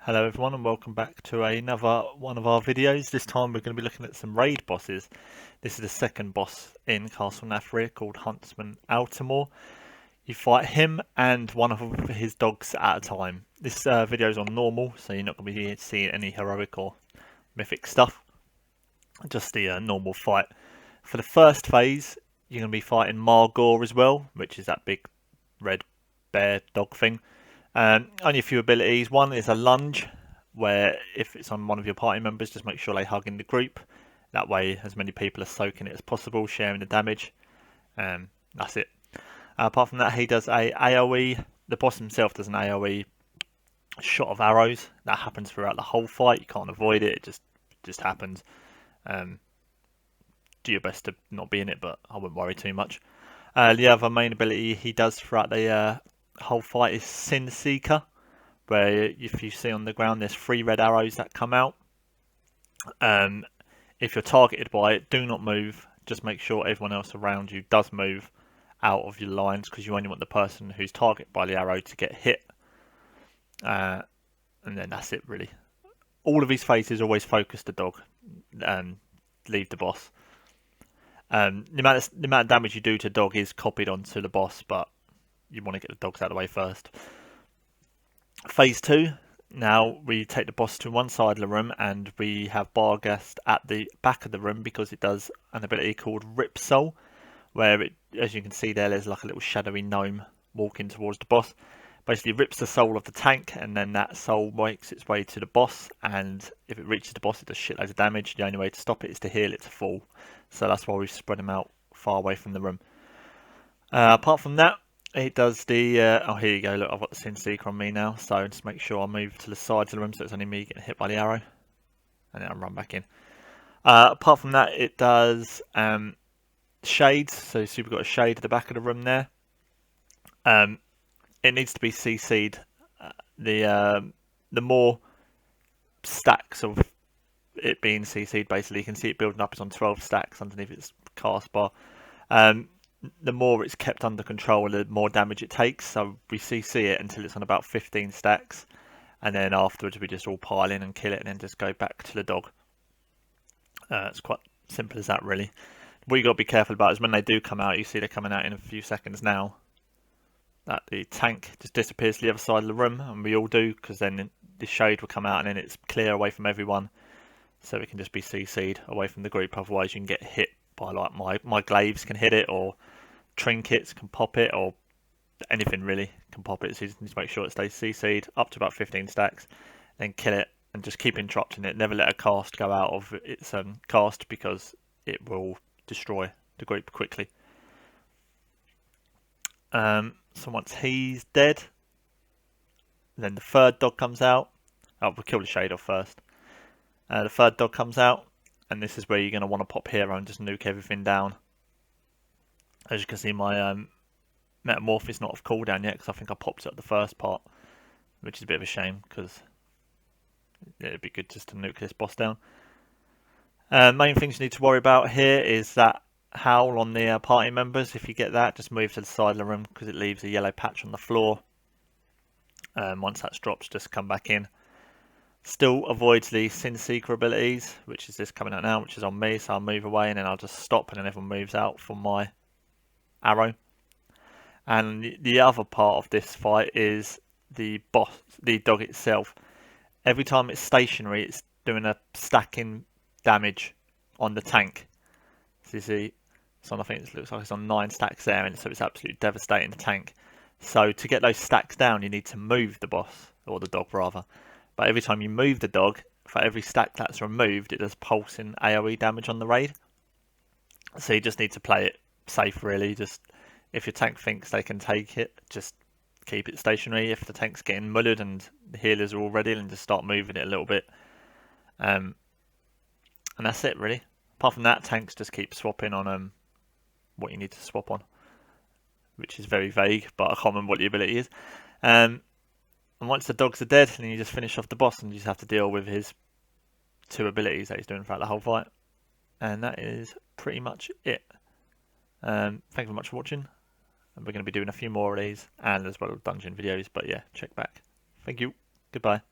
Hello everyone and welcome back to another one of our videos. This time we're going to be looking at some raid bosses. This is the second boss in Castle Nathria called Huntsman Altimor. You fight him and one of his dogs at a time. This video is on normal, so you're not going to be seeing any heroic or mythic stuff. Just the normal fight. For the first phase, you're going to be fighting Margor as well, which is that big red bear dog thing. Only a few abilities. One is a lunge, where if it's on one of your party members, just make sure they hug in the group. That way, as many people are soaking it as possible, sharing the damage. That's it. Apart from that, he does a AoE. The boss himself does an AoE shot of arrows. That happens throughout the whole fight. You can't avoid it. It just happens. Do your best to not be in it, but I wouldn't worry too much. The other main ability he does throughout the whole fight is Sin Seeker, where if you see on the ground there's 3 red arrows that come out. If you're targeted by it, do not move. Just make sure everyone else around you does move out of your lines, because you only want the person who's targeted by the arrow to get hit. And then that's it really. All of his phases always focus the dog and leave the boss. The amount of damage you do to dog is copied onto the boss, but you want to get the dogs out of the way first. Phase 2, now we take the boss to one side of the room and we have Barghest at the back of the room because it does an ability called Rip Soul, where it, as you can see there's like a little shadowy gnome walking towards the boss. Basically rips the soul of the tank, and then that soul makes its way to the boss, and if it reaches the boss it does shitloads of damage. The only way to stop it is to heal it to full, so that's why we've spread them out far away from the room. Apart from that, it does the oh, here you go, look, I've got the Sin Seeker on me now, so just make sure I move to the sides of the room so it's only me getting hit by the arrow, and then I run back in. Apart from that, it does shades, so you've got a shade at the back of the room there. It needs to be CC'd. The more stacks of it being CC'd, basically you can see it building up. It's on 12 stacks underneath its cast bar. The more it's kept under control, the more damage it takes. So we CC it until it's on about 15 stacks, and then afterwards we just all pile in and kill it, and then just go back to the dog. It's quite simple as that, really. What you got to be careful about is when they do come out, you see they're coming out in a few seconds now, that the tank just disappears to the other side of the room, and we all do, because then the shade will come out and then it's clear away from everyone, so it can just be CC'd away from the group. Otherwise you can get hit by, like, my glaives can hit it, or trinkets can pop it, or anything really can pop it. So you just need to make sure it stays CC'd up to about 15 stacks, then kill it and just keep interrupting it. Never let a cast go out of its cast, because it will destroy the group quickly. So once he's dead, then the third dog comes out. Oh, we'll kill the shade off first. The third dog comes out, and this is where you're going to want to pop hero and just nuke everything down. As you can see, my metamorph is not off cooldown yet, because I think I popped it at the first part, which is a bit of a shame, because it'd be good just to nuke this boss down. Main things you need to worry about here is that howl on the party members. If you get that, just move to the side of the room, because it leaves a yellow patch on the floor. Once that drops, just come back in. Still avoids the Sin Seeker abilities, which is this coming out now, which is on me, so I'll move away and then I'll just stop, and then everyone moves out for my arrow. And the other part of this fight is the boss, the dog itself. Every time it's stationary, it's doing a stacking damage on the tank. So you see, so I think it looks like it's on 9 stacks there, and so it's absolutely devastating the tank. So to get those stacks down, you need to move the boss, or the dog rather. But every time you move the dog, for every stack that's removed, it does pulsing AoE damage on the raid. So you just need to play it safe, really. Just if your tank thinks they can take it, just keep it stationary. If the tank's getting mullered and the healers are all ready, then just start moving it a little bit. And that's it, really. Apart from that, tanks just keep swapping on what you need to swap on, which is very vague, but I can't remember what the ability is. And once the dogs are dead, then you just finish off the boss, and you just have to deal with his 2 abilities that he's doing throughout the whole fight. And that is pretty much it. Thank you very much for watching, and we're going to be doing a few more of these, and as well as dungeon videos, but yeah, check back. Thank you. Goodbye.